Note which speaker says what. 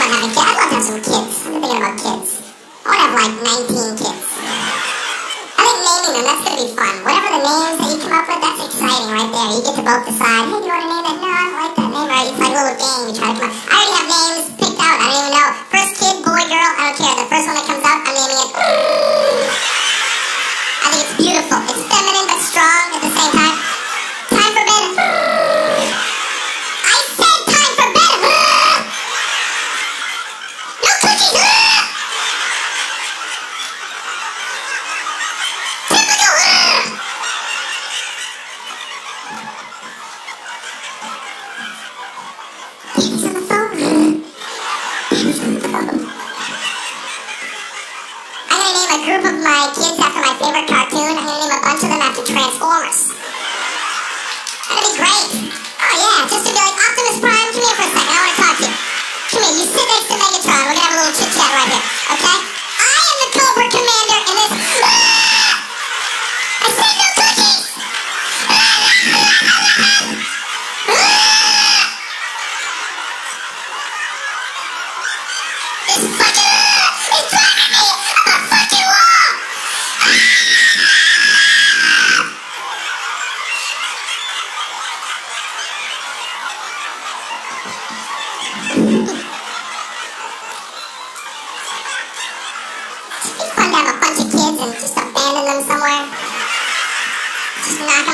Speaker 1: on having kids. I'd love to have some kids. I'm thinking about kids. I want to have like 19 kids. I think naming them, that's going to be fun. Whatever the names that you come up with, that's exciting right there. You get to both decide, hey, do you want to name that? No, I don't like that name. Right? It's like a little game. You try to come up. I already have names picked out. I don't even know. First kid, boy, girl, I don't care. The first one that comes out, I'm naming it. I think it's beautiful. It's feminine but strong at the same time. Time for bed. I said time for bed. No cookies. Typical. Baby's on the phone. Baby's on the phone. I'm going to name a group of my kids after my favorite cartoon. I'm going to name a bunch of them after Transformers. That'd be great. Oh yeah, just to be like, Optimus Prime, come here for a second. I want to talk to you. Come here, you sit next to Megatron. We're going to have a little chit-chat right here, okay? I am the Cobra Commander, and this... I said no cookies! This fucking... It's driving me up a fucking wall! It'd be fun to have a bunch of kids and just abandon them somewhere. Just knock them